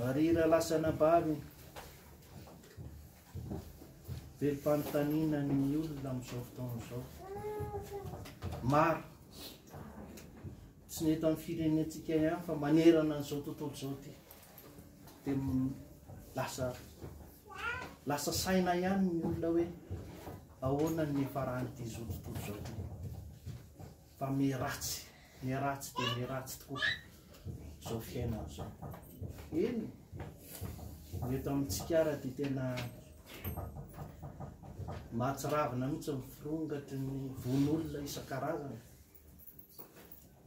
Ary raha lasana bavy velom-panontaniana ny olona amin'izao fotoana izao. Maro tsy ny eto amin'ny firenentsika ihany fa manerana an'izao tontolo izao ty dia lasa saina ihany ny olona hoe ahoana ny efaran'ity zao tontolo izao ty. Fa miratsy dia miratsy tokoa izao fiainana izao. Eny eto amintsika ara dia tena mahatsiravina mihitsy miforongatry ny von'olona isan-karazany,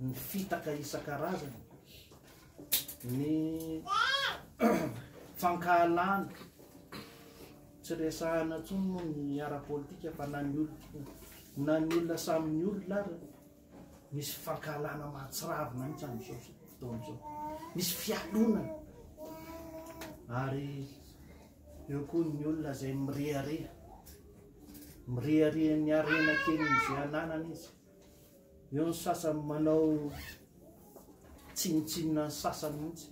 ny fitaka isan-karazany, ny fankahalana tsy resahana intsony moa ny ara-politika fa na ny olona samy ny olona ary misy fankahalana mahatsiravina mihitsy amin'izao fotoana izao, misy fialonana. Ary eo koa ny olona izay mirehariha ny harena kely izay ananana izy. Eo ny sasany manao tsinitsinina ny sasany mihitsy.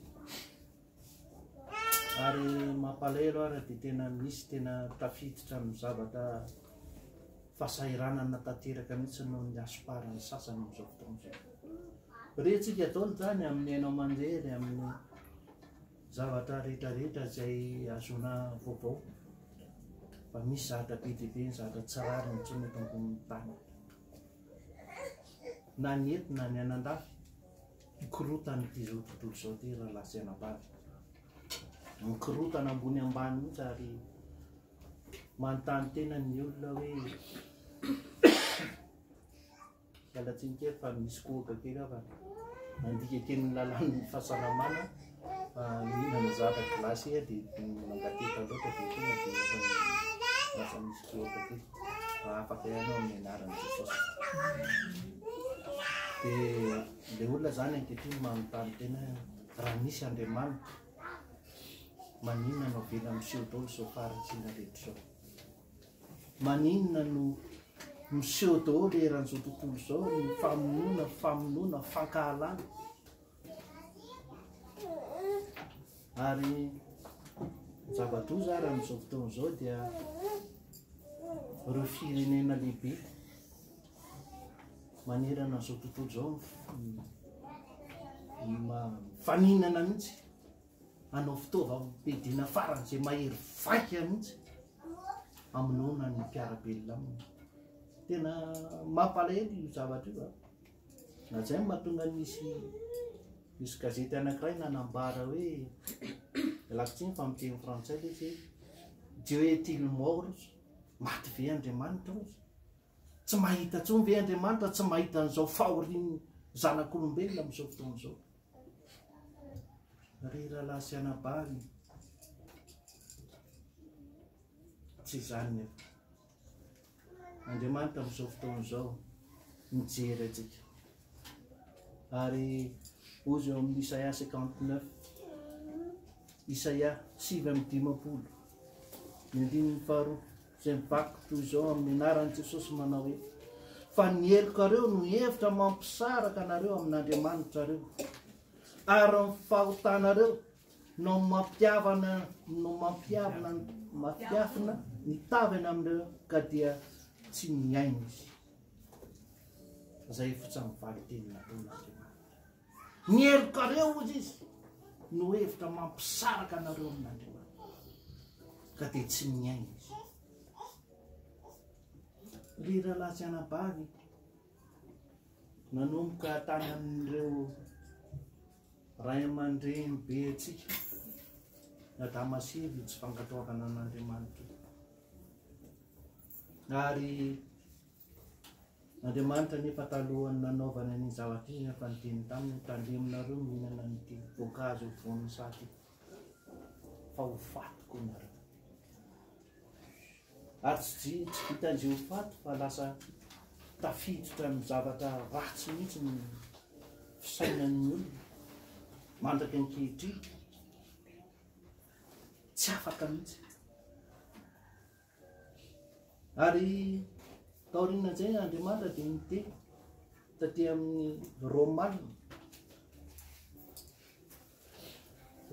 Ary mampalahelo ary dia tena misy tena tafiditra amin'ny zavatra fahasahiranana tanteraka mihitsy noho ny asoparan'ny sasany amin'izao fotoana izao. Rentsika daholo zany amin'ny haino aman-jery, amin'ny zavatra rehetrarehetra izay azona vaovao, fa misy zavatra be dia be, ny zavatra tsy rariny intsony eto ambonin'ny tany. Na ny eto na ny anan-dafy mikorotana ity zao tontolo izao ty raha lasaina bavy. Mikorotana ambony ambany mihitsy ary manontany tena ny olona hoe hialatsiny kely fa misy kohaka kely aho fa nandika kely ny lalan'ny fahasalamana fa mihinana zavatra glasy dia mangateka loatra dia tena dia lasa misy kohaka kely fa afaka ihany ao amin'ny anarany Jesosy. Dia ilay olona zany ankehitriny manontany tena raha misy Andriamanitra maninona no avela miseho daholo izao faharatsiana rehetra izao, maninona no miseho daholo eran'izao tontolo izao, ny famonoana, fankahalana. Ary zava-doza ary amin'izao fotoana izao dia ireo firenena lehibe manerana an'izao tontolo izao faninana mihitsy hanao fitaovam-piadiana farany izay mahery vaika mihitsy amonoana ny mpiara-belona aminy. Tena mampalahelo io zavatra io. Na zay mahatonga misy gazety anankiray nanambara hoe lakotsiny fa amin'ny teny frantsay ilay izy, Dieu est-il mort? Maty ve Andriamanitra ozy? Tsy mahita intsony ve Andriamanitra, tsy mahita an'izao fahorian'ny zanak'olombelona amin'izao fotoana izao. Raha sy anabary tsy izany efa. Andriamanitra amin'izao fotoana izao mijery atsika. Ary ozy eo amin'ny Isaia 59, Isaia 7:50, ny andininy faharoa izay mivaky toy izao amin'ny anaran'i Jesosy manao hoe: fa ny helokareo no hevitra mampisaraka anareo amin'Andriamanitra reo, ary ny fahotanareo no mampiafina ny tavana amin'ireo ka dia tsy miaina izy. Zay fotsiny mivaly tenina Andriamanitra. Ny helokareo ozy izy no hevitra mampisaraka anareo amin'Andriamanitra ka dia tsy miaina izy. Ry rahalahy sy anabavy, nanomboka tany amin'ireo ray aman-dreny be atsika nadamasiry tsy fankatoavana an'Andriamanitra. Ary Andriamanitra nefa talohany nanaovana ny zavatra izy fa niteny taminy tandreminareo mihinana nyity voankazo voan'ny saty fa ho faty koa nareo. Ary tsy vitan'izay ho faty fa lasa tafiditra ny zavatra ratsy mihitsy ny fisainan'ny olona mandraka ankehitriny, tsy afaka mihitsy. Ary taoriana izay Andriamanitra dia niteny taty amin'ny Romanina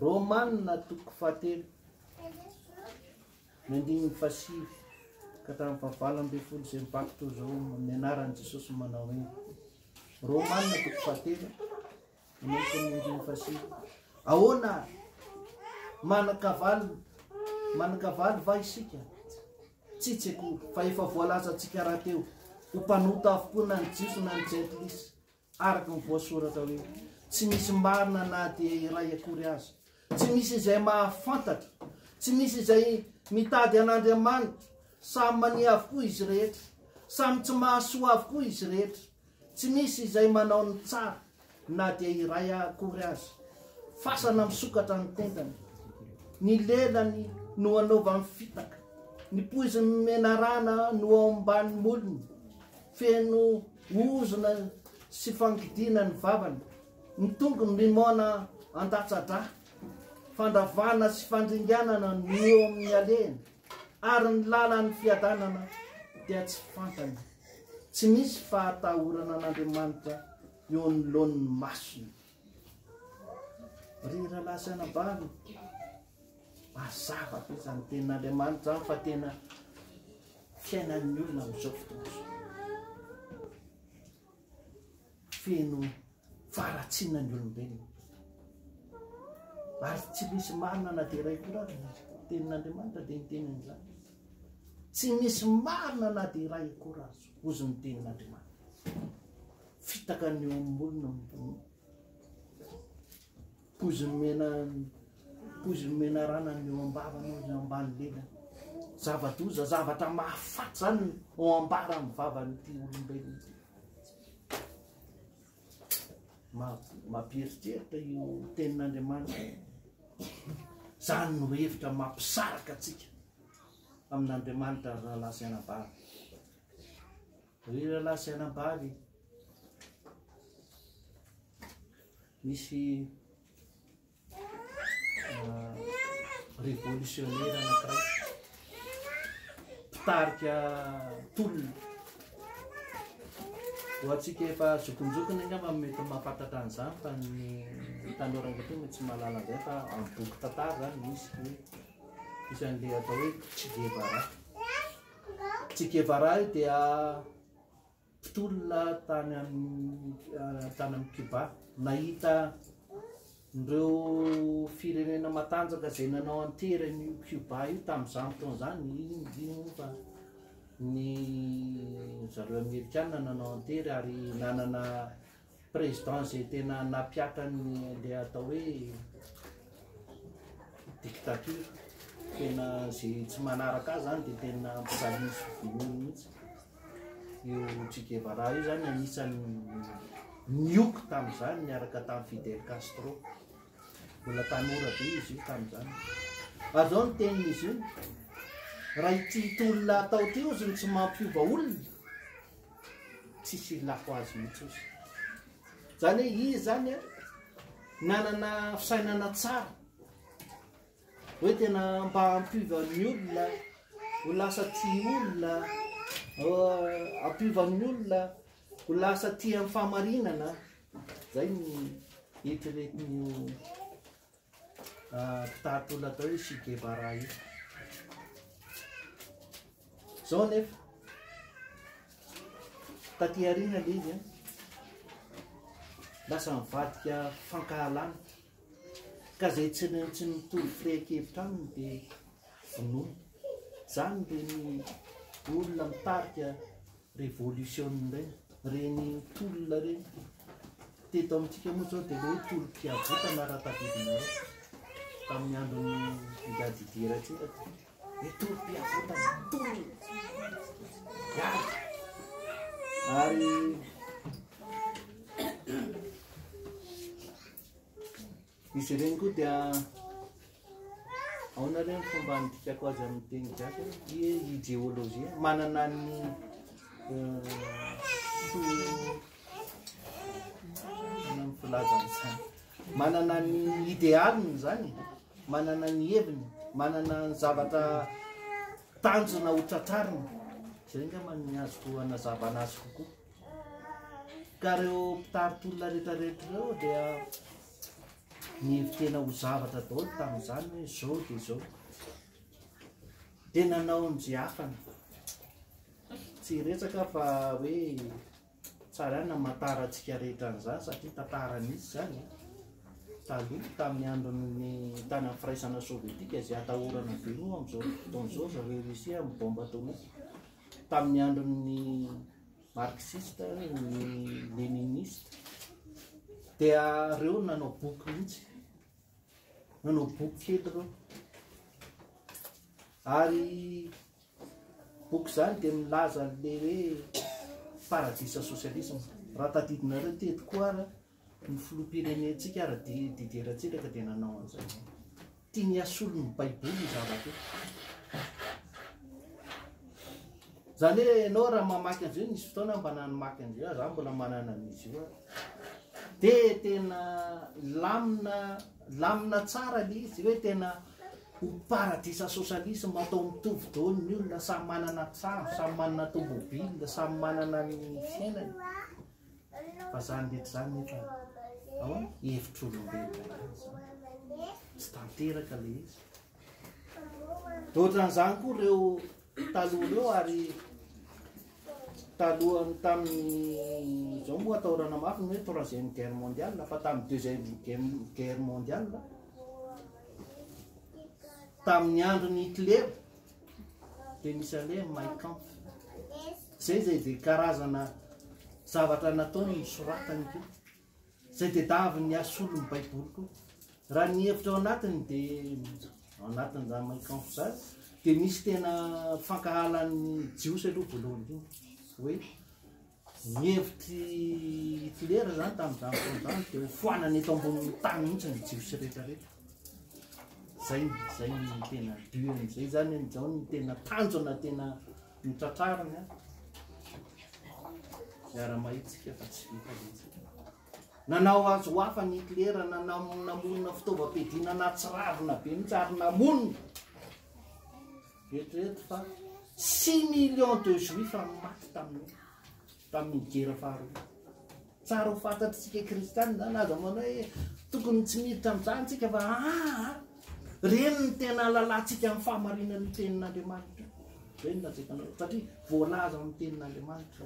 Romanina toko fahatelo nandiny fasivy ka tamin'ny fahavalambin'ny folo izay mipakito zao amin'ny anaran'i Jesosy manao hoe Romanina toko fahatelo nandiny fasivy. Ahoana manakavaly va isika? Tsitsiko fa efa voalaza antsika raha teo ho mpanota avokoa na ny jiso na ny jentilisa araka ny voasoratra hoe tsy misy marina na dia iray akory azy, tsy misy izay mahafantatra, tsy misy izay mitady an'Andriamanitra, samy mania avokoa izy rehetra, samy tsy mahasoa avokoa izy rehetra, tsy misy izay manao ny tsara na dia iray akory azy. Fasana misokatra ny tendany, ny lelany no anaovany fitaka, ny poiziny menarana no ao ambany molony, feno ozona sy fangidina ny vavany, ny tongony limona andatsadra, fandravana sy fandringanana no eo amin'ny alehany, ary ny lalan'ny fiadanana dia tsy fantany. Tsy misy fahatahorana an'Andriamanitra eo anoloan'ny masony. Ry rahalahy sy anabavy, mazava be izany tenin'Andriamanitra zany fa tena fiainan'ny olona amin'izao fotoana izao. Feno faratsinan'ny olombelona. Ary tsy misy marina na dia iray koa raha tenin'Andriamanitra dia ny teniny izany. Tsy misy marina na dia iray koa raha ozy ny tenin'Andriamanitra. Fitaka ny eo amin'ny olona poiziny menarana ny eo ambavany ozy ambany lelany. Zava-doza, zavatra mahafaty zany ao ambara amin'ny vavan'ity olombelona. Mampieritreritra io tenin'Andriamanitra. Zany no hevitra mampisaraka atsika amin'Andriamanitra rahalahy sy anabavy. Ry rahalahy sy anabavy, misy révolutionnaire anankiray mpitarika tolona. Ho atsika efa zokonjokony angamba mety mahafantatra an'izany fa ny tanora ankehitriny mety tsy mahalala an'izay fa amin'ny boky tantara zany misy hoe isan'ilay atao hoe Che Guevara. Che Guevara io dia mpitolona tany amin'ny Cuba, nahita ireo firenena matanjaka izay nanao antera ny Cuba io tamin'izany fotoana zany, fa ny zareo Amerikanina nanao antera ary nanana président izay tena napiatra ny atao hoe dictature, tena izay tsy manaraka azy zany dia tena mpisalisy vonoiny mihitsy. Io Che Guevara io zany anisany nioky tamin'izany niaraka tamin'ny Fidel Castro, mbola tanora be izy io tamin'izany. Ary zao ny tenin'izy io, raha ity tolona atao ty ozy ny tsy mampiova olona, tsisy lafo azy mihitsy ozy. Zany hoe izy zany nanana fisainana tsara, hoe tena mba hampiova ny olona, ho lasa tia olona, hampiova ny olona, ho lasa tia amin'ny fahamarinana. Zay ny eritreretin'io mpitaritolona atao hoe Che Guevara io. Zao nefa taty aoriana ilay izy lasa mivadika fankahalana, ka izay tsy nitolo firehekevitra aminy dia vonoiny. Zany dia ny olona mitarika révolution reny tolona reny. Teto amintsika moa zao dia hoe tolom-piavotana raha tadidinareo tamin'ny andron'ny gadideratsika. Hoe tolom-piavotana, tolona ary izy ireny koa dia ahoana reny fomba nidikako azy amin'ny teny gasy, idéologie manana ny manana ny idéaliny zany, manana ny heviny, manana ny zavatra tanjona ho tratrariny. Zay ngamba ny azoko hanazavana azy kokoa. Ka reo mpitaritolona rehetrarehetra reo dia ny tena ho zavatra daholo tamin'izany hoe zao dia zao dia nanao an'izay hafana tsy retsaka fa hoe tsara na mataratsika rehetra an'izany satria tantara nisy zany taloha tamin'ny andron'ny tany amin'ny firaisana sovietika izay atahorana veloa amin'izao fotoan'izao zareo Rusia amin'ny bomba atomique tamin'ny andron'ny marxiste ny léniniste dia reo nanao boky mihitsy nanao boky kely reo ary boky zany dia milaza le hoe paradisa sosialisme raha tadidinareo teto koa ara ny filoham-pirenentsika ara dideratsika dia nanao an'izay tia ny asolo ny baiboly zavatra zany hoe ianao raha mamaky an'izay nisy fotoana mba nanomaky an'izay za mbola manana an'izy io dia tena lamina tsara le izy hoe tena ho paradisa sosialisme atao mitovy daholo ny olona samy manana trano samy manana tomobila samy manana ny fiainany fa zany rehetra zany nefa ao hevitr'olombelona tsy tanteraka le izy ohatran'izany koa reo taloha reo ary talohany tamin'ny zao moa atahorana mafy ny hoe troisième guerre mondiale fa tamin'ny deuxième guerre mondiale tamin'ny andron'ny Hitler dia misy ale Mein Kampf zay dia karazana zavatra nataony misoratany koa zay dia davy ny asolo ny baiboly koa raha ny hevitra ao anatiny dia ao anatin'izany Mein Kampf zany dia misy tena fankahalan'ny jiosy aloha voalohany io hoe ny hevitry Hitler zany tamin'izany fotoana izany dia ho foanany eto ambonin'ny tany mihitsy ny jiosy rehetrarehetra zay ny tena diony zay zany zao ny tena tanjona tena mitratrarany miara-mahitsika fa tsy vita izy nanao azo hafa ny Hitler namonina fitaovam-piadiana natsiravina be mihitsy ary namonina eritrereto fa 6 millions de juifs maty tamin'ny gera faharoa tsara ho fantatritsika kristianina zany aza manao hoe tokony tsy miditra amin'izany tsika fa reny ny tena lalantsika amin'ny fahamarinan'ny tenin'Andriamanitra zay najekanao satria voalaza amin'ny tenin'Andriamanitra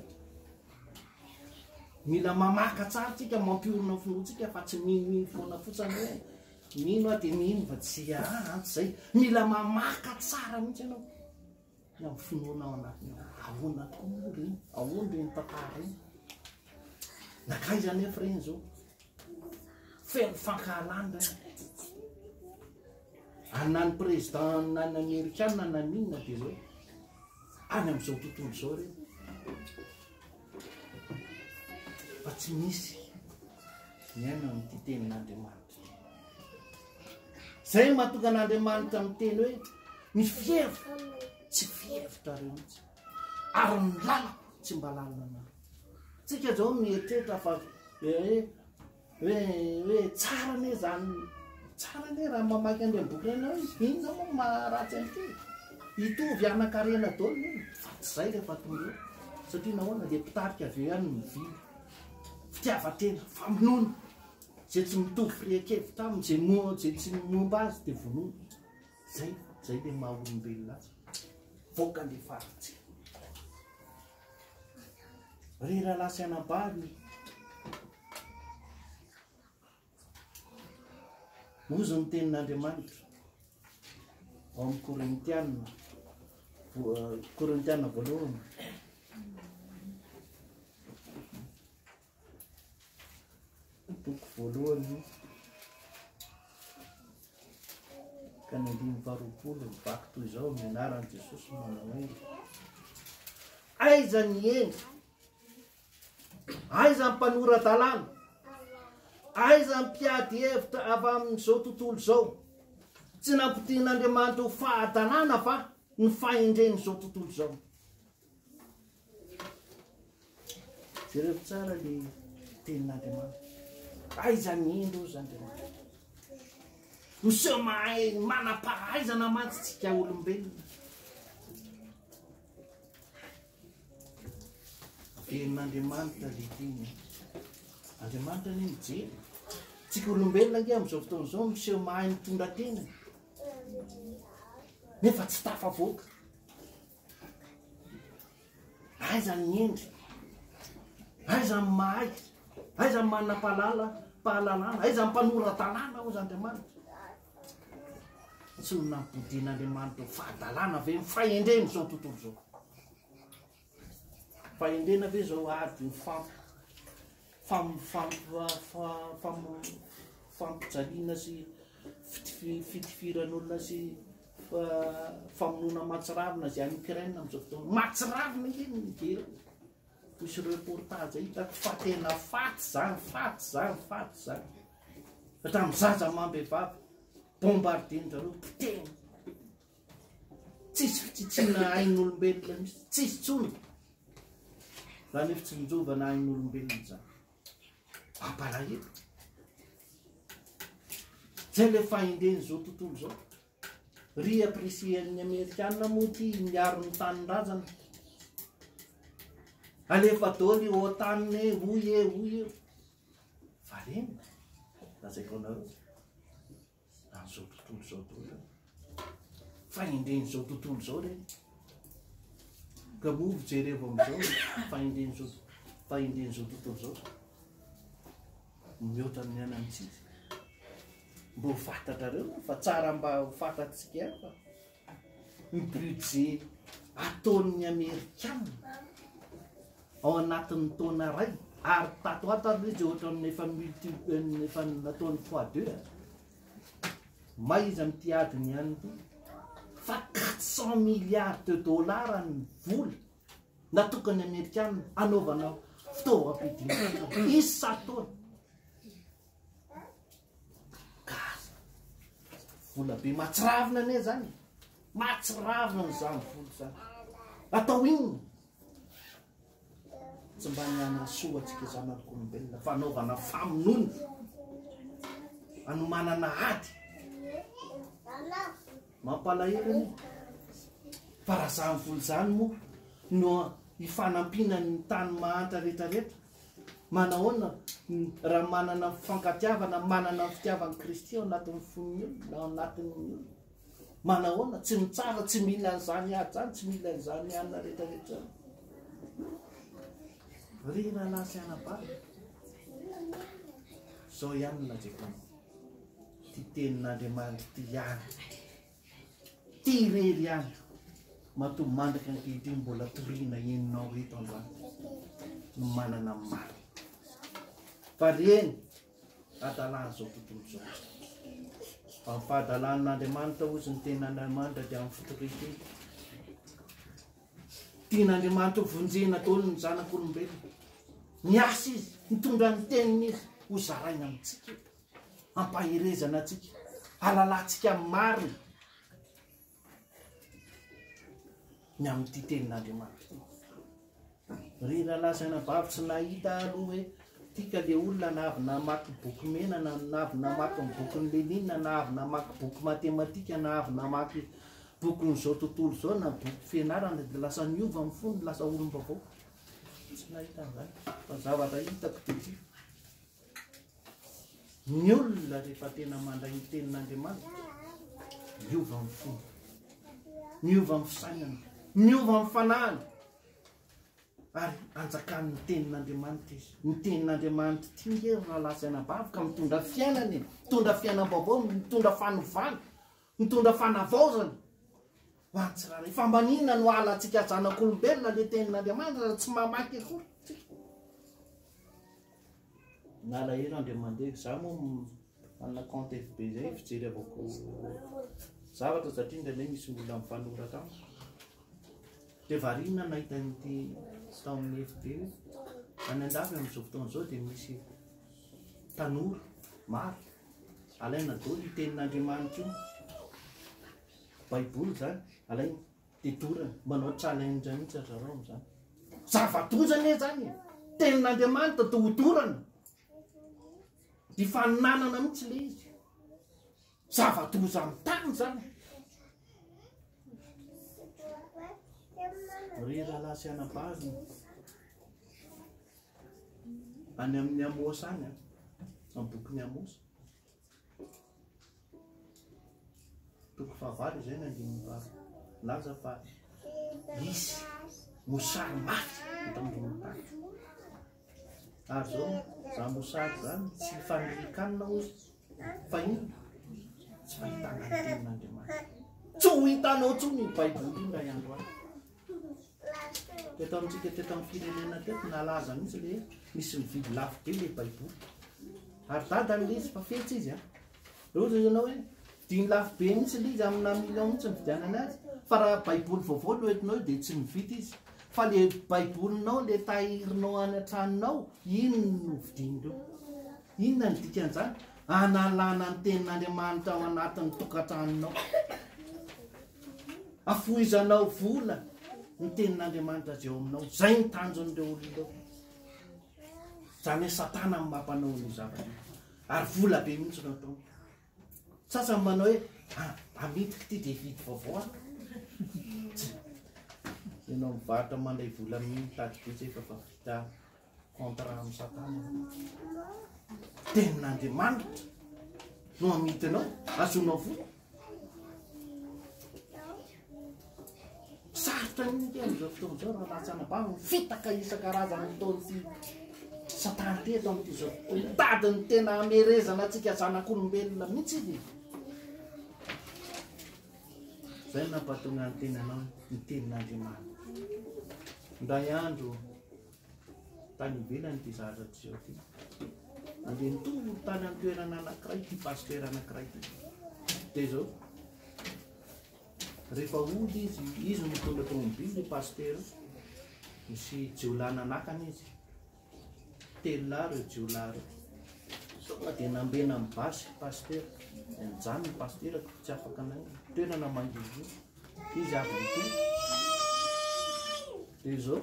mila mamaka tsara tsika mampiorina finoantsika fa tsy mino foana fotsiny hoe mino a dia mino fa tsy zay mila mamaka tsara mihitsy ianao ny amin'ny finoana ao anatiny ahoana tokoa reny ahoana reny tantara reny nakaizany efa reny zao feno fankahalany reny anany président nany amerikana na ninona dia zao any amin'izao tontolo zao reny fa tsy misy ny aina amin'ity tenin'Andriamanitra zay mahatonga an'Andriamanitra miteny hoe ny fihevitra tsy fihevitra reo mihitsy ary ny lalako tsy mba lalina anao tsika zao mieritreritra fa hoe tsara ane zany tsara ane raha mamaky an'ireny boky reny hoe inona moa maharatsy an'ity hitovy anakarena daholo fa tsy zay rehefa tonga satria nahoana dia mpitarika avy eo ihany mivily fitiavatena famonoana zay tsy mitovy firenkevitra aminy zay tsy momba azy dia vonoana zay dia maha olombelona azy voaka le faritsy re raha lasy anambary ozy ny tenin'Andriamanitra ao amin'ny Korintiana voalohany boky voalohany ka ny 5:20 mivaky toy izao amin'ny anaran'i Jesosy manao hoe aiza ny endry aiza ny mpanora-dalàna aiza ny mpiady hevitra avy amin'izao tontolo izao tsy nampitian'Andriamanitra ho fahadanana fa ny fahendren'izao tontolo izao jereo tsara le tenin'Andriamanitra aiza ny endry ozy Andriamanitra noseho mahay manam-pahaizana mantsitsika olombelona tenin'Andriamanitra le teny Andriamanitra ny mijery tsika olombelona nge am'izao fotoana zao miseho mahay mitondra tena nefa tsy tafavoaka. Aizany miendry, aizany mahay, aizany manana pahalalana, aizany mpanora-dalàna ozy Andriamanitra. Tsy ho nampodian'Andriamanitra ho fahadalàna ve mifahendreny zao tontolo zao. Fahendrena ve zao ady ny fampijaliana sy fitifiran'olona sy famonona matsiravina zay any Ukraine am'izao fotoana. Matsiravina iny migery. Misy reportage hitako fa tena faty zany. Hatramin'ny zaza amam-behivavy bombardeny zareo piteny. Tsisy fitsitsina ain'olombelona misy, tsisy tsony. Raha nefa tsy mijovana ain'olombelona zany. Mampalahelo. Zay le fahendreny zao tontolo zao. Ry apprécien'ny Amerikanina moa ty miaro ny tanin-drazana. Alefa daholo io OTAN hoy eo. Valena. Lazaiko anareo. Am'izao tontolo zao tontolo. Fahendreny zao tontolo zao reny. Ka moa jereva am'izao fahendreny zao tontolo zao. Mihoatra amin'ny anantsika. Mbo fantatrareo fa tsara mba ho fantatsika fa ny budget ataon'ny Amerikanina ao anatin'ny taona ray ary tato ato ary izy ohatra amin'ny efa nataony x2 may izy amin'ity adiny ihany to fa 400 milliards de dollars ny vola natokany Amerikanina anaovana fitaovam-pidiana isa-taona. Vola be matsiravina ane zany. Matsiravina n'izany vola zany. Atao iny. Tsy mba nianasoa antsika zanak'olombelona fa anaovana famonoana. Anomanana ady. Mampalahelo ane. Fa raha zany vola zany moa no hifanampiana ny tany mahantra rehetrarehetra. Manahoana raha manana fankatiavana, manana fitiavana Kristy ao anatin'ny foniny ao anatin'ny olona. Manahoana tsy mitsara, tsy mila an'izany ady zany, tsy mila an'izany anina rehetrarehetra. Ry rahalahy sy anabary. Zao ihany lazaiko ty tenin'Andriamanitra ty ihany. Ty irery ihany. Matoa mandrika ankehitriny mbola toriana enonao eto androany. No manana maro. Fa reny adalàna zao tontolo zao. Fa fahadalan'Andriamanitra ozy ny tenin'Andriamanitra dia amin'ny fotoriteny. Tian'Andriamanitra vonjena daholo ny zanak'olombelona. Miasa izy, mitondra ny teniny izy, ho zaraina amintsika. Ampaherezana atsika, halalantsika marina. Ny amin'ity tenin'Andriamanitra. Ry rahalahy sy anabavy tsy nahita aloha hoe tika le olona na avy namaky boky mena, na avy namaky ny boky Lénine, na avy namaky boky matematika, na avy namaky bokin'izao tontolo zao, na boky fianarana dia lasa niova amin'ny fony, lasa olom-baovao. Tsy nahita an'izany. Fa zavatra hitako dia ty. Ny olona rehefa tena mandray ny tenin'Andriamanitra, miova amin'ny fony, miova amin'ny fisainana, miova amin'ny fanahiny. Ary anjakan'ny tenin'Andriamanitra izy. Ny tenin'Andriamanitra ty nge rahalahy sy anabavy ka mitondra fiainany, mitondra fiainam-baovao, mitondra fanovana, mitondra fanavaozana. Ho an'ny tsirairay. Fa maninona no halantsika zanak'olombelona le tenin'Andriamanitra raha tsy mamaky akory. Nalahelo Andriamandeha. Za moa manana compte FB zay fijery avako zavatra satria indraindray misy olona mifanoratra amiko. Dia variana nahita an'ity tao amin'ny FB any andafy amin'izao fotoana zao dia misy tanora maro alaina daholo ny tenin'Andriamanitra io. Baiboly zany alaina dia dorana manao challenge mihitsy zareo amin'izany. Zava-dozana zany. Tenin'Andriamanitra dia hodorana. Dia faninanana mihitsy le izy. Zava-doza amin'ny tany zany. Ry rahalahy sy anabavy any amin'ny Amosy any amin'ny boky Miamosa toko fahavalo izay nandininy vary laza fa isy mosary mafy mitambony tany ary zao za mosary zany tsy fanirikanina ozy fa iny tsy fahitana ny tenin'Andriamanitra tsy ho hitanao tsony baiboly iny ray andro any teto amintsika teto amin'ny firenena teto nalaza mihitsy le misy mividy lafo be le baiboly ary dadany le izy fa fetsy izy a ohatra ianao hoe diny lafo be mihitsy le izy amina million mihitsy mividianany azy fa raha baiboly vaovao no entinao dia tsy mividy izy fa le baibolinao le tahirinao any an-tranonao iny no vidin'ireo inona ny dikan'izany analana ny tenin'Andriamanitra ao anatin'ny tokantranonao afoizanao vola ny tenin'Andriamanitra azy eo aminao zay ny tanjon'ireo olon'ireo zany hoe Satana amin'ny mampanao ny zavatra ary vola be mihitsy no atao sasany manao hoe amitika ty dia vidy vaovao ianao mivarotra mandray vola amin'ny tady betsy efa fa vita contrat amin'ny Satana tenin'Andriamanitra no amitinao azonao vola sarotra mihitsy amin'izao fotoan'izao raha latsana bava fitaka isan-karazany taony ty Satana teto amin'izao tadiny tena amerezana atsika zanak'olombelona mihitsy izy zay nampatonga ny tenanao ny tenin'Andriamanitra ndray andro tany ivelany ty zahatry zao ty andeha nitory tany amin'ny toerana anankiray ty pasteur anankiray ty dia zao rehefa ody izy mitondra tomobily le pasteur misy jiolana anakany izy telolaro eo jiolaro tonga dia nambena amin'ny basy pasteur enjany ny pasteur tsy afaka anay toerana mangizy izy avy mitory dia zao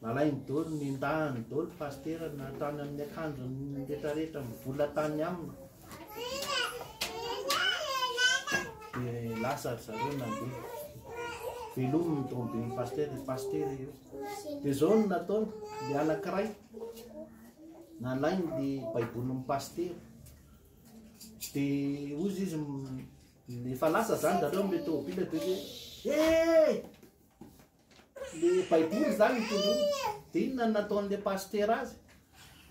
nalay ny dolo nindahany dolo pasteur natany amin'ny akanjo rehetrarehetra mivola tany amina dia lasa zareo nandeha velomy ny tomobily pasteur eo dia zao no nataony le anankiray nalainy le baibolin'ny pasteur dia ozy izy efa lasa zany zareo amle tomobily be hoe le baiboly zany mitondrony dia inona nataon'le pasteur azy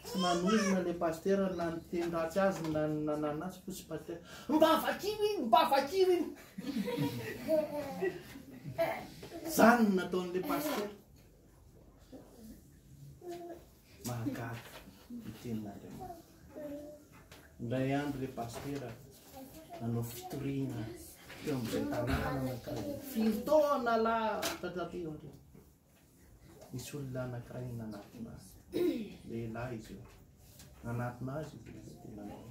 tsy nanozona le pasteur na nyteny ratsy azy na nanana azy fosy pasteur mba vakio iny zany nataon'le pasteur mahagaga ny tenin'Andriamanitra ndray andro le pasteur nanao fitoriana teo amin'izay tanàna anankiray fitaona la tatateo andreo misy olona anankiray nanatona azy lehilahy izy io nanatona azy nanao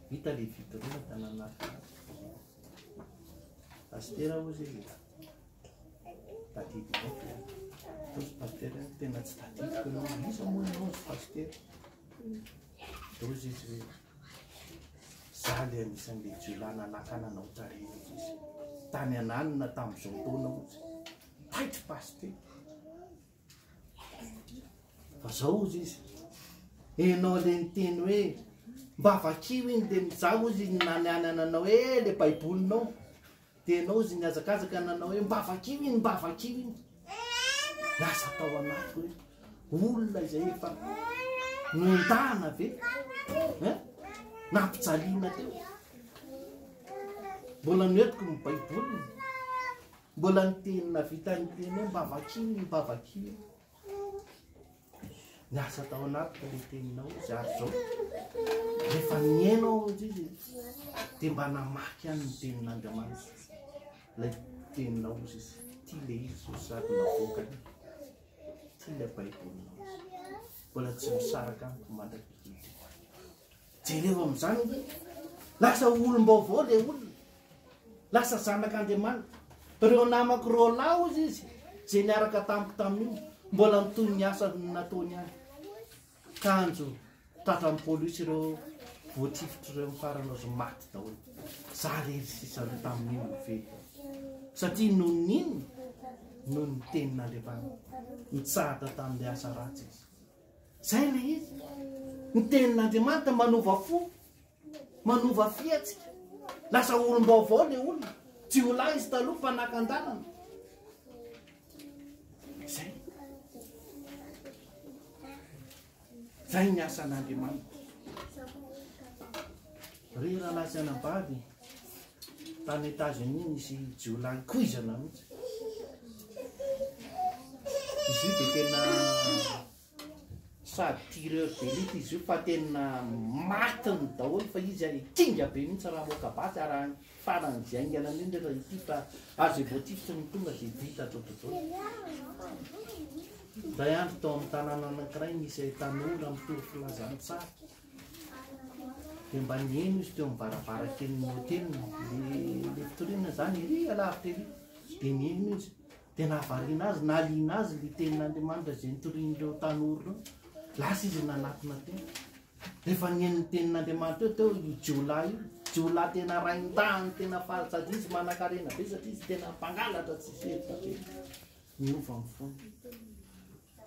vita le fitoriana da nanatona azy pasteur ozy tadidiko ozy pasteur tena tsy tadidiko anao isa moa anao ozy pasteur ozy izy hoe za le anisan'le jiolana nakananao tarena izy tany ananina tamin'izao taona ozy taitry pasteur fa zao ozy izy enao le niteny hoe mba vakio iny dia mizaho ozy naniany ananao hoe le baibolinao dia enao izy niazakazaka nanao hoe mba vakio iny lasa tao anaty hoe olona izay efa nondana ve nampijaliana teo mbola noetiko ny baiboliny mbola nitenina vita niteny hoe mba vakio niasa tao anaty le teninao izy ary zao rehefa nienao izy dia mba namaky any ny tenin'Andriamanitra lay teninao izy ty le izy sady navokany ty le baibolinao mbola tsy misaraka amiko mandrapikidy jereo amin'izany lasa olom-baovao le olona lasa zanak'Andriamanitra reo namako rolao izy zay niaraka tamiko tamin'io mbola nitoy ny asa nataony any kanjo tratran'ny polisy ireo voatifitra ireo mifarana azo maty daholo za rery sisareo tamin'io ve satria noho ninona noho ny tenin'Andriamanitra mitsahatra tamin'ilay asa ratsy izy. Zay le izy. Ny tenin'Andriamanitra manova fo, manova fiatsika. Lasa olom-baovao le olona. Tsy ho lahy izy taloha mpanakan-dalana. Zay. Zay ny asan'Andriamanitra. Ry raha anambavy tany États-Unis nisy jiolahy koizana mihitsy. Izy io dia tena sady tireur d'élite izy io, fa tena matiny daholo, fa izy kinga be mihitsy raha moka basy ary farany diaingana indrindra raha ity, fa azo voatifitra ny tonga dia vita tototolo. Ray andro tao amin'ny tanàna anankiray nisy tanora mitory filazantsara. Dia mba nieno izy teo amin'ny varavarankelin'ny hôteliny. Le fitoriana zany ery alavitra ery. Dia nieno izy. Dia nahavariana azy, naliana azy le tenin'Andriamanitra izay nitorian'ireo tanora ireo. Lasa izy nanatona tena. Rehefa nieno ny tenin'Andriamanitra eo teo io jiolahy io. Jiolahy tena rain-tany, tena faly sady izy manan-karena be satria izy tena mpangalatra tsy hevitra be. Niova amin'ny fony.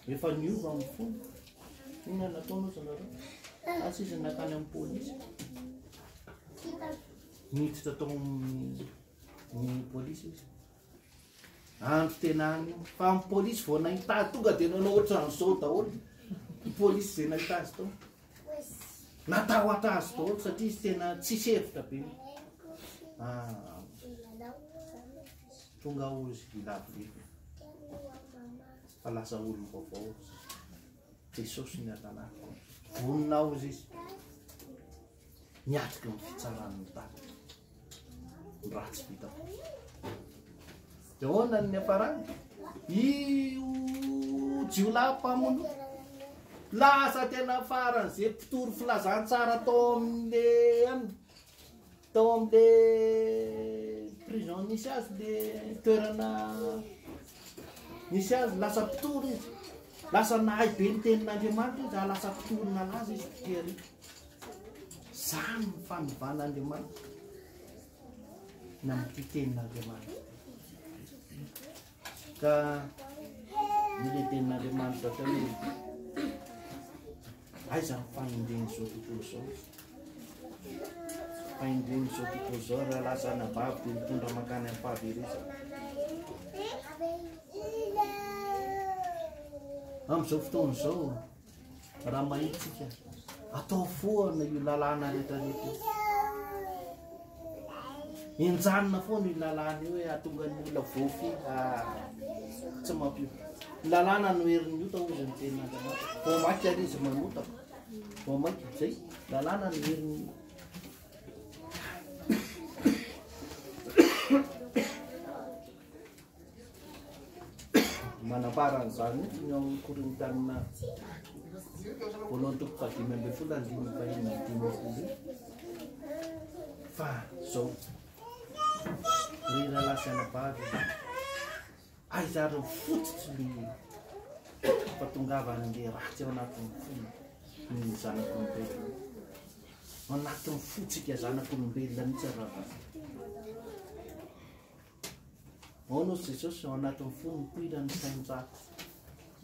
Rehefa niova amin'ny fony, inona nataonao zareo? Asa izy nakany amin'ny pôlisy. Miditra tao amin'ny pôlisy izy. Andro tena any. Fa amin'ny pôlisy vao nahita azy tonga dia nanao ohatran'izao daholo. Ny pôlisy izay nahita azy tao. Natahotra azy daholo satria izy tena tsisy hevitra be. Tonga ho izy lavoleko. Fa lasa olom-baovao. Jesosy ny atanàko. Vonina ao izy izy. Niatrika amin'ny fitsaran'ny tany. Ratsy vita. Dia ahoana ny hafarany? Io jiolahy mpamono. Lasa tena faran'izay mpitory filazantsara tao amin'le prison nisy azy, le toerana nisy azy, lasa mpitory izy. Lasa nahay be ny tenin'Andriamanitra izy, lasa mpitorina anazy izy tery. Zany ny fanovan'Andriamanitra na amin'ity tenin'Andriamanitra. Ka nile tenin'Andriamanitra tao hoe aiza ny fanindreny zao tontolo zao. Fanindreny zao tontolo zao raha lasa anabavy dia mitondra makany amin'ny fahaverezana. Amin'izao fotoana izao, raha mahitsika atao foana io lalàna rehetrarehetra. Enjanona foana io lalàna io hoe ahatonga ny olona voafy tsy mampio. Lalàna no herin'io tao izy ny tenin'Andriamanitra. Vao maika ary izy manotaka. Vao maika izay, lalàna no herin'io. Manamparan'izany mihitsy ny ao amin'ny Korintiana voalohany toko 5:25. Fa zao ry raha sy anabavy, aiza reo fototsy ny fahatongavan'ilay ratsy ao anatin'ny fony ny zanak'olombelona. Ao anatin'ny fotsika zanak'olombelona mihitsy raha. Ao no Jesosy ao anatin'ny fony mipira ny sain-jata.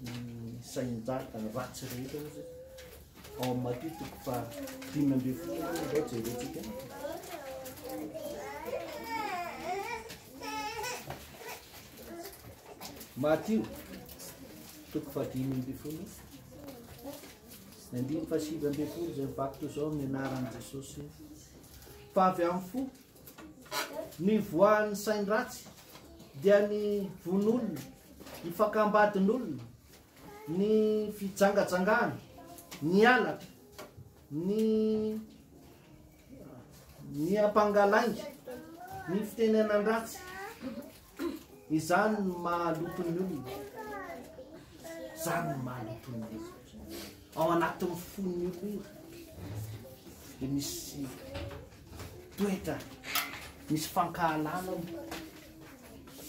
Ny sain-jata ny ratsy rehetra izy. Ao amin'ny Matthieu toko 5:10 izao jerentsika. Matthieu toko 5:10. Nandiny 7:20 izay mivaky toy izao amin'ny anaran'i Jesosy. Fa avy amin'ny fo ny voan'ny sain-dratsy dia ny von'olona, ny fakambadin'olona, ny fijangajangana, ny alaka, ny ampangalainga, ny fitenenan-dratsy. Izany ny mahaloton'ny olona. Izany ny mahaloton'ny olona. Ao anatin'ny fon'ny olona dia misy toetra, misy fankahalana,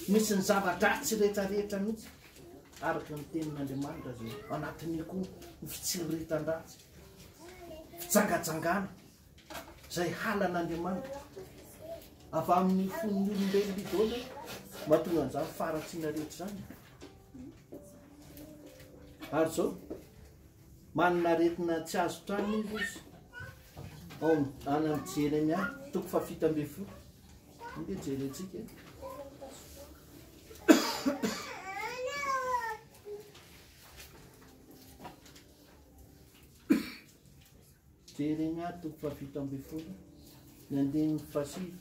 misy ny zava-dratsy rehetrarehetra mihitsy araka ny tenin'Andriamanitra zay. Ao anatin'ny koa ny fitsiritan-dratsy, fitsangajangana izay halan'Andriamanitra avy amin'ny fon'ny olombelona idôla. mahatonga an'izany faratsiana rehetra zany. Ary zao manana aretina tsy azo trano izy ao any amin'ny Jeremia toko fafito amby folo. Inde jerentsika. Jeremia toko fafito amby folo ny andininy fasivy.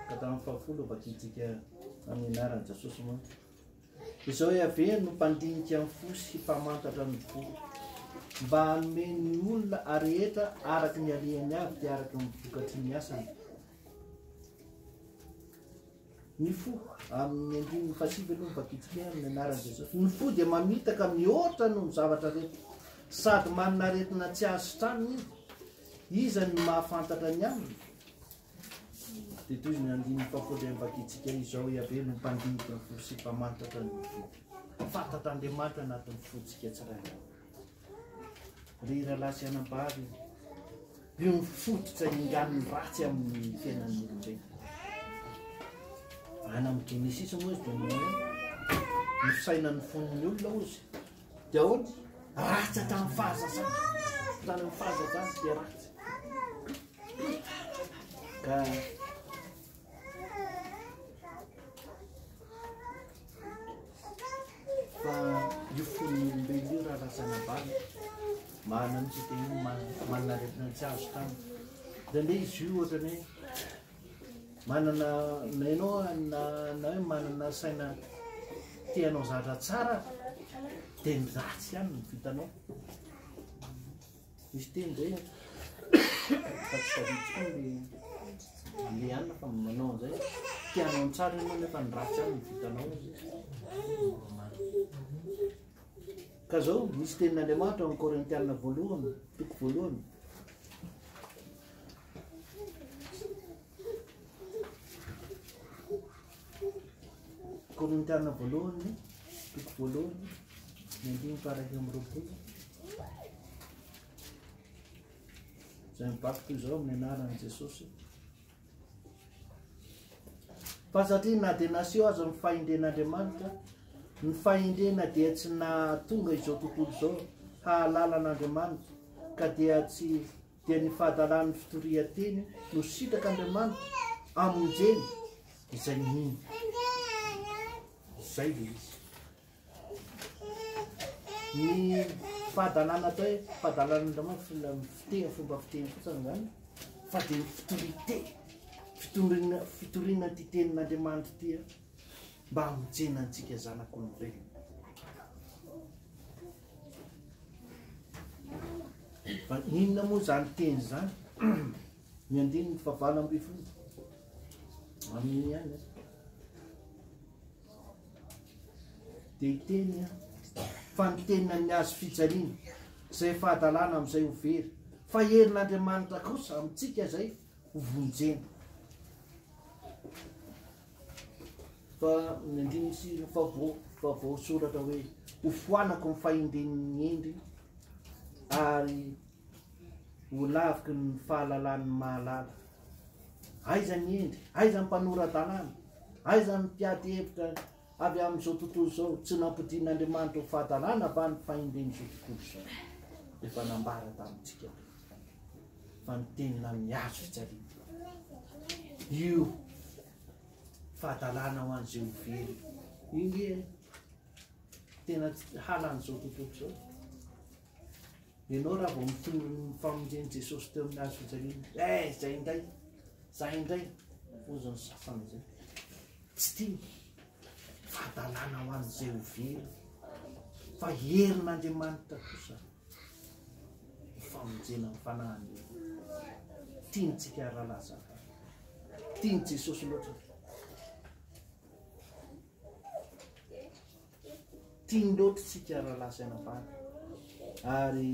Ka tamin'ny fahafolo vakitsika amin'ny anaran'i Jesosy moa. Izao ave no mpandinika amin'ny fosy mpamantatra ny volo mba hanome ny olona arehetra araky ny alehany avy dia araky ny vokatry ny asany. Ny fo amin'ny andininy fasivy aloha vakitsika amin'ny anaran'i Jesosy. Ny fo dia mamitaka mihoatra noho ny zavatra rehetra sady manana aretina tsy azo tranony izy ny mahafantatra ny aminy. Dia toy ny andininy fahafolo amin'ny vakitsika izao ave no mpandinika ny fosy mpamantatra ny volo. Fantatra Andriamanitra anatin'ny fotsika tsirairay. Ry ralasy anambary io ny fototra ingan'ny ratsy amin'ny fiainan'ny olombelona. Any amin'ny Genesis moa izy dia ny fisainan'ny fon'ny olona ozy dia ahoana ratsy hatramin'ny fahazazana. Tany amin'ny fahazazana dia ratsy. Ka fa io fon'ny olombelona io raha rasanambary mahana mitsy tegna manana aretina tsy azo tany. Dia nde izy io ohatra ny hoe manana na ianao na hoe manana saina tianao zatra tsara dia ny ratsy ihany ny vitanao. Izy teny zay fa tsy tavitsy koa le anina fa manao an'izay tianao ny tsara ianao nefa ny ratsy ihany ny vitanao. Ka zao misy tenin'Andriamanitra amin'ny Korintiana voalohany toko voalohany. Korintiana voalohany toko voalohany ny andiny paraky amin'ny roapolo. Izay mibaky toy izao amin'ny anaran'i Jesosy. Fa satria na dia naseho aza ny fahendren'Andriamanitra, ny fahendrena dia tsy nahatonga izao tontolo izao hahalala an'Andriamanitra ka dia tsy dia ny fahadalan'ny fitorian-teny no sitraka Andriamanitra amonjeny izay niny. Izay dia izy. Ny fahadalana atao hoe fahadalan'Andriamanitra fiteny fomba fiteny fotsiny zany fa dia ny fitoriana ty tenin'Andriamanitra tia mba hamonjena antsika zanak'olombelona. Fa inona moa zany teny zany? Ny andininy fahavalo amby folo amin'ny ihany dia hiteny fa ny tenina ny azo fijaliana izay fahadalana amin'izay ho very fa herin'Andriamanitra kosa amintsika izay ho vonjena. Fa ny andininy sy fa voasoratra hoe ho foanako ny fahendren'ny endry ary ho laviky ny fahalalany mahalala. Aiza ny endry, aiza ny mpanora-dalàna, aiza ny mpiady hevitra avy amin'izao tontolo izao tsy nampidin'Andriamanitra ho fahadalàna va ny fahendren'izao tontolo izao. Efa nambara tamintsika fa ny tenina ny azo fijaliana. Io fahadalàna ho an'izay ho very. Io nge tena halan'izao tontolo izao. Ianao raha vao mitondro ny famonjen'i Jesosy teo amin'ny azo fijaliana, zay indray fozony sasany zay. Tsy tia fahadalàna ho an'izay ho very fa herin'Andriamanitra kosa famonjena ny fanahany. Tiantsika rahalaza, tiany Jesosy loatra. Tiany loatra tsika rahalaza anambany. Ary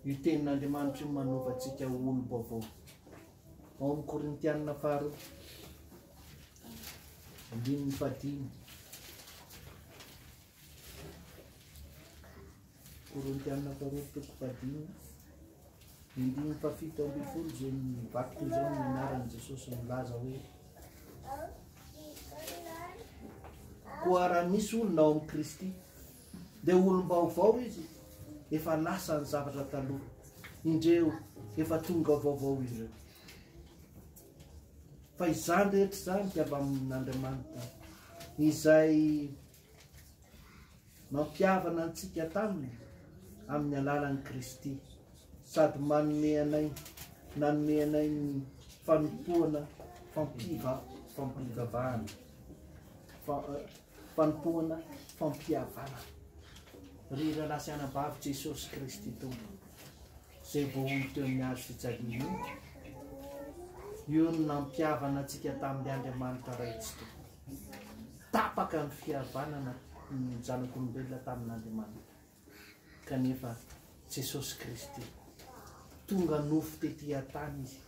io tenin'Andriamanitra io manova antsika olo vaovao. Ao amin'ny Korintiana faharoa andininy fahadimy. Korintiana faharoa toko fahadimy indimy fafito amby folo zay mivaky zao mianaran'i Jesosy milaza hoe koa raha misy olona ao amin'ny Kristy dia olom-baovao izy, efa lasa ny zavatra taloha, indreo efa tonga vaovao izy. Fa izany rehetra izany dia avy amin'Andriamanitra izay mampiavana antsika taminy amin'ny alalan'i Kristy, sady manome anay ny fanompoana fampivavahana, fanompoana fampihavana. Ry lalasianabavy Jesosy Kristy tompo zay voaolo teo amin'ny hazo fijaliana io no nampiavana antsika tamin'ny Andriamanitra raitsy tompoko. Tapaka ny fihavanana ny zanak'olombelona tamin'Andriamanitra, kanefa Jesosy Kristy tonga nofo tetỳ an-tany izy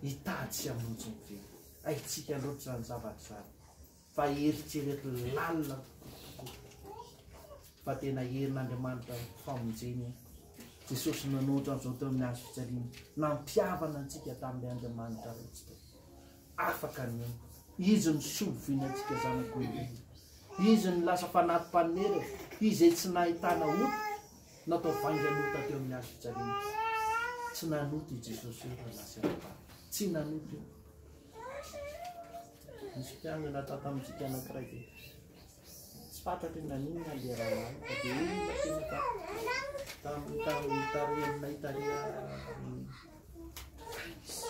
hitady sy hamonjy ny velo. Haitsika loatra zany zavatra zany, fa eritrereto lalina fa tena herin'Andriamanitra famonjeny Jesosy nanoatra an'izao teo amin'ny hazo fijaliana, nampiavana antsika tamin'ny Andriamanitra rehetra teo. Afaka ny izy ny soviana antsika zanak'olombelona, izy ny lasa fanatim-panera, izy tsy nahitana ota natao vanganota teo amin'ny hazo fijaliana. Tsy nanoty Jesosy io lalasianabavy, tsy nanoty io. Misy mpiangana tata amintsika anankiray dia tsy fantatry naninona le raha fa dia olona tena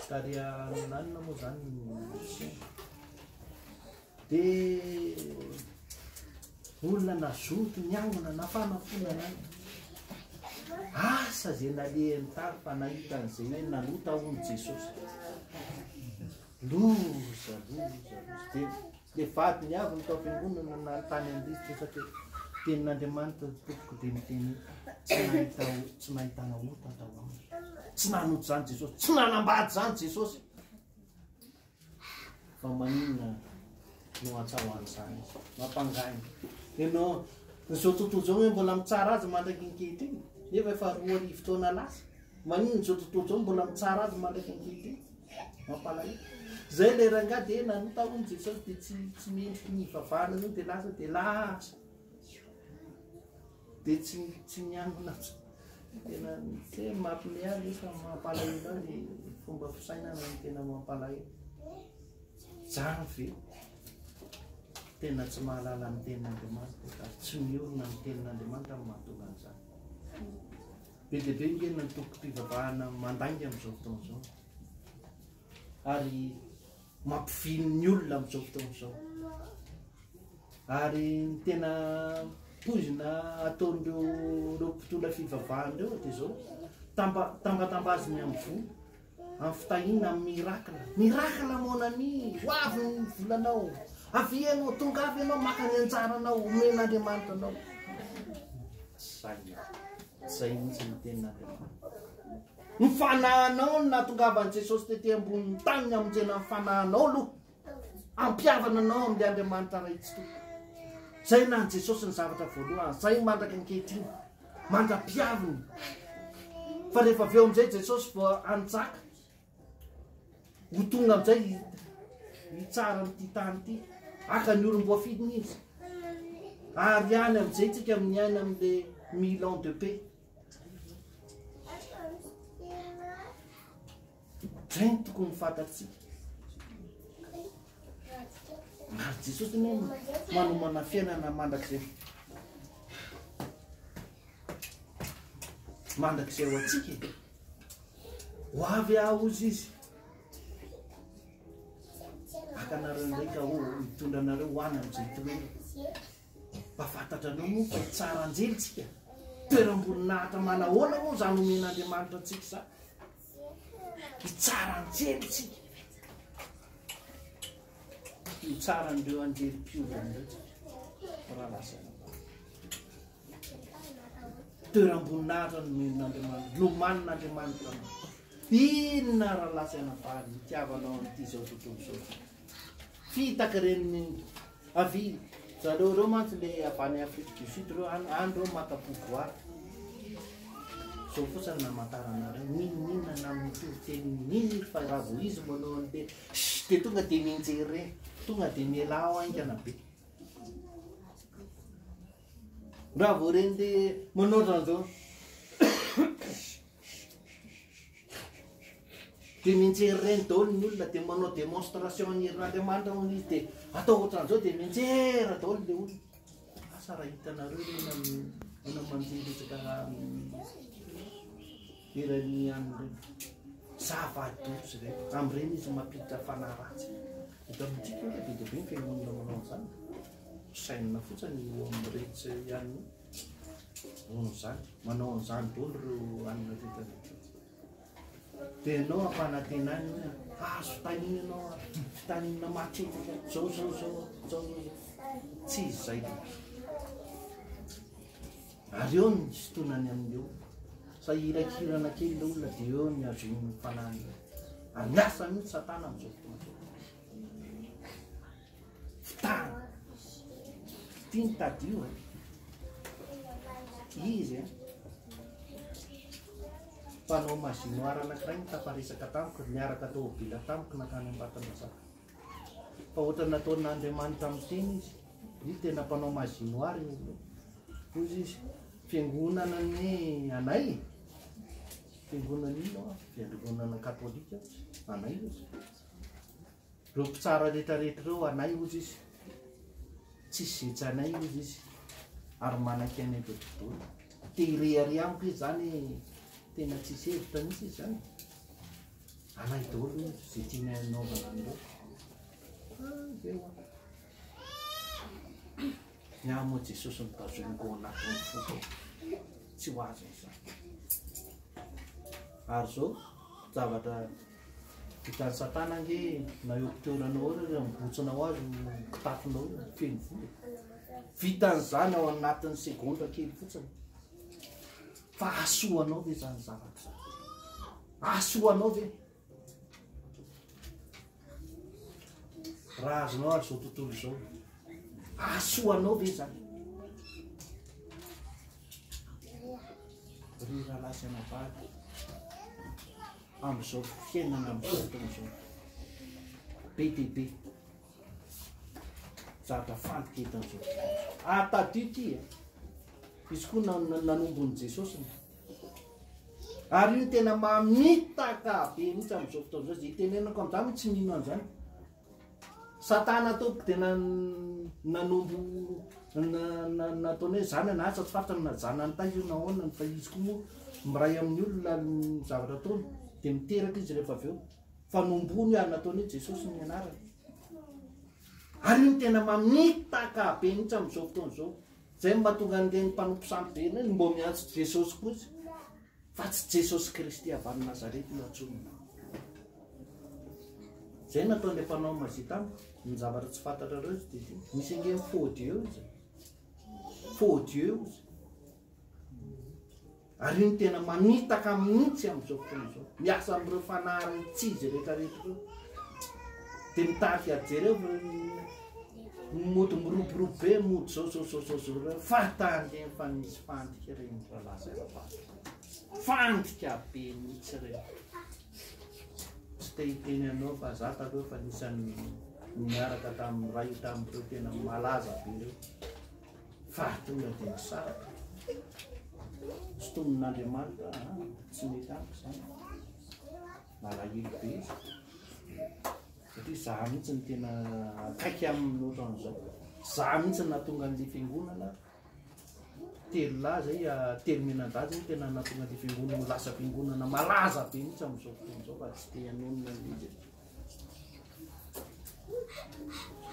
tarianay nanina moa zany dia olona nazoto niangana nafanafona nany asa zay nalehany tary fa nahita an'izay hoe nalota hono Jesosy. Loza dia vadiny avy ny tao fiangonana nanontany an-drivotra satria tenin'Andriamanitra tompoko dia miteny tsy nahitana ota tao aminy, tsy nanoto zany Jesosy, tsy nanambady zany Jesosy, fa maninona no atsahoan'izany izy mampangaina. Ianao izao tontolo izao hoe mbola mitsara azy mandraky ankehitriny, nefa efa 2 arivo taona lasa, maninona izao tontolo izao mbola mitsara azy mandraky ankehitriny, mampalahelo. Zay le rangahy dia nanota hono Jesosy dia tsy mendriky ny ivavahana io dia lasa dia tsy miangona tena tsy mampime azy io fa mampalahelo azy ny fomba fisainana ny tena mampalahelo. Zany ve tena tsy mahalala ny tenin'Andriamanitra ka tsy miorona ny tenin'Andriamanitra amin'ny mahatonga an'izany. Be dia be ngena ny tompom-pivavahana mandainga amin'izao fotoana izao ary mampiviny ny olona amin'izao fotoana izao, ary ny tena poizina ataon'ireo mpitondra fivavahana ireo dia izao tambatambaziny amin'ny vola, amin'ny fitahiana, amin'ny mirakla monami, ho avy ny volanao, avy ianao, tonga avy ianao, maka ny anjaranao, omen'Andriamanitra anao. Zay mihitsy ny tenin'Andriamanitra. Ny fanahanao no nahatongavan'i Jesosy tetỳ ambonin'ny tany namonjena ny fanahanao aloha, ampiavana anao amin'ny Andriamanitra raitsy tompoko. Zay na ny Jesosy ny zavatra voalohany, zay mandraka ankehitriny, mandra-piaviny. Fa rehefa avy eo amin'izay Jesosy vao anjaka, ho tonga amin'izay hitsara amin'ity tany ity, aka ny olom-boafidiny izy. Ary any amin'izay tsika miaina amin'ilay 1000 ans de paix. Zay ny tokony fantatsika. Ary Jesosy manomana fiainana mandrakizay ho antsika. Ho avy ahozy izy. Akanareo ndraika mitondra anareo hoany amin'izay toerana. Mba fantatranao moa fa tsara anjelitsika. Toeram-boninahitra manahoana moa zany omen'Andriamanitra antsika zany. Hitsara anjelitsika. Hitsara an'ireo anjelim-piovana ireo raha lasana. Toeram-boninahitra nomen'Andriamanitra, nomanin'Andriamanitra. Inona raha lasana mitiavanao amin'ity zao tontolo izao. Fitaka reny avy zareo reo mantsy le avy any Afrique du Sud reo andreo maka pouvoir. so fotsiny namantaranareo ninonina miteny fa raha vo izy manao an'le de tonga de mienjery reny tonga de miala ao aingana be raha vo reny de manaotra an'izao de mienjery reny daholo ny olona de manao démonstration ny herin'Andriamanitra hono izy de atao ohatran'izao de mienjera daholo le olona asa raha hitanareo reny ana manjery resaka irany an'ireny zava-dotsy reny am'ireny izy mampiditra fanahy ratsy eto amintsika hoe be dia be ny fiangonana manao an'izany sainina fotsiny eo amin'iretsy ihany noho zany manao an'izany daholo reo anina rehetrarehetra dia ianao ampanantenany hoe azo fitaninanao fitaninana matretraka zao tsy izy zay ary eo ny fotoanany amin'eo sa irakirana kely le olona dia eo ny azon'ny fanahy ary miasa mihitsy satana amin'izao fotoana fitana tia ny tadio izy mpanao mazinoara anankiray nitaparesaka tamiko niaraka tao bila tamiko nakany ambatanazaka fa ohatra nataon'Andriamanitra amin'ny teny izy tena mpanao mazinoary ozy izy fiangonana ny anay fiangonana ino fiangonana katolika anay izy reo mpitsara rehetrarehetra reo anay ozy izy tsisy zetsanay ozy izy ary manaky anay bebidolo te ireary amiko izy zany tena tsisy hevitra misy izy zany anay daholo izy zay tiana anaovana an'ireo miamo Jesosy mitazongo anatin'ny foko tsy ho azy izany ary zao zavatra vitan'ny satana nge na eo mpitoeranao reo mibotsinao azy kitafinao feno vola vitan'izany ao anatin'ny segondra kely fotsiny fa asoanao ve zany zavatra asoanao ve raha azonao ary zao tontolo zao asoanao ve zany ry rahalasy anavady amin'izao fiainana amin'izao fotoan'izao be dia be zavatra fantoketan'izao atadio ty izy koa nanombon'i Jesosy ary io tena mamitaka be mihitsy amin'izao fotoan'izao zay tenenako amin'izany tsy mino an'izany satana tompoko dia nanombo nataony hoe zany na asa tsy faritra najana ny tay io nahoanany fa izy koa moa miray amin'ny olona ny zavatra ataony dia miteraka izy rehefa avy eo fa nombony ary nataony hoe Jesosy ny anarany ary io tena mamitaka be mihitsy amin'izao fotoan'izao zay mahatonga an'ireny mpanompo samby be mbo miantso Jesosy koa izy fa tsy Jesosy Kristy avy any Nazarety io antsonina zay nataon'ilay mpanao mazita amiko ny zavatra tsy fantatrareo izy dia misy ange faux Dieu izy faux Dieu izy ary io ny tena manitaka mihitsy amin'izao fotoan'izao miasa amin'ireo fanahy tsy izy rehetrarehetra reo dia mitaky ajereo mody miroborobo be mody zao reo fatandeny fa misy fandika reny rahalaza fandika be mihitsy reny tsy te hiteny anao fa za taloha fa nisan'ny miaraka tamin'ny ray tamin'ireo tena malaza be reo fa tonga dia misaraka tsy tomin'Andriamanitra tsy mety amiko zany malahelo be izy satria za mihitsy ny tena akaiky amin'ny ohatran'izao za mihitsy nahatonga an'ilay fiangonana telo lahy zay telo minan-dady zay tena nahatonga an'ilay fiangonana lasa fiangonana malaza be mihitsy amin'izao fotoan'izao fa tsy te hanonona izy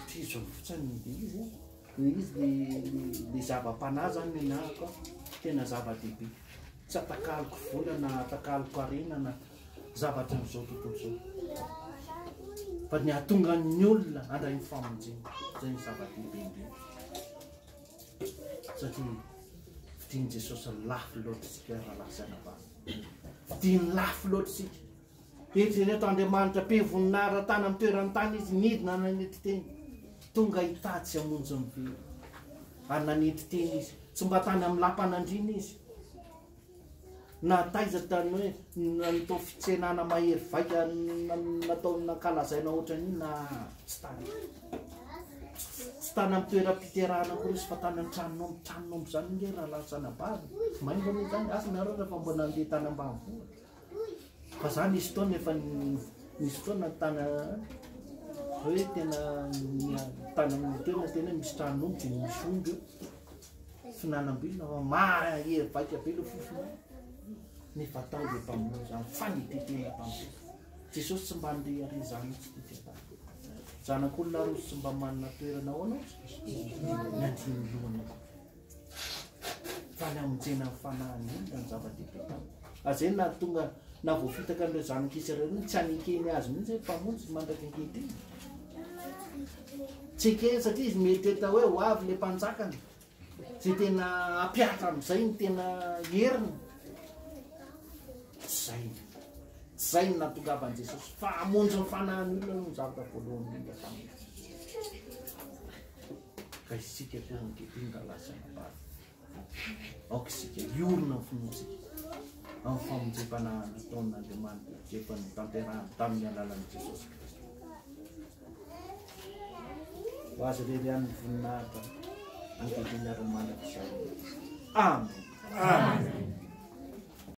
satria zao fotsiny izy le zava-panahy zany ny anahako tena zava-dehibe tsy atakaliko vola na atakaliko arena na zavatra n'izao tontolo zao fa ny ahatonga ny olona andray ny famonjena zay ny zava-dehibe indrindra satria vidian'i Jesosy lafo loatritsika rahalahy anavany vidiany lafo loatritsika eritrereto Andriamanitra be voninahitra tany amin'ny toerany tany izy midina nanety teny tonga hitady sy hamonjy mively ary nanety teny izy tsy mba tany amin'ny lampanandrina izy nataiza tany hoe natao fitsenana mahery vaika natao nakalazaina ohatrany na tsy tany tsy tany amin'ny toeram-piterahana koa izy fa tany amin'ny tranonao zany nge raha lasana bary maingo anie zany asa nareo rehefa mbo nandeha tany ambanivohitra fa zany izy fotoana efa misy fotoana tany hoe tena tany amin'ny toerana tena misy tranon'omby dia misy omby eo finanam-bilona fa mahery vaika be le fofona nefa tao dia mpamono zany fanitetena tamin'izay Jesosy tsy mba andeha ary zany tsy tetena zanak'olona roso tsy mba manana toerana ao anao ny andiny lohana fa ny amonjena ny fanahiny iny ny zava-dehibe azay na tonga na voafitaka an'ireo zanak'Israely iny tsy hanikeny azy mihitsy hoe mpamonjy mandraka ankehitriny tsy ekeny satria izy mieritreita hoe ho avy le mpanjakany zay tena ampiatra amin'izay ny tena heriny zay ny natongavan Jesosy fa hamonjy ny fanahiny olona no zavatra voalohany indrindra taminy ka isika koa ankehitriny ka lasana bary aoka isika iorona ny finoantsika amin'ny famonjam-panahiny nataon'Andriamanitra efa nitanterahany tamin'ny alalan'i Jesosy Kristy ho azy rery any voninahitra ankehitriny ary manak'izay amen.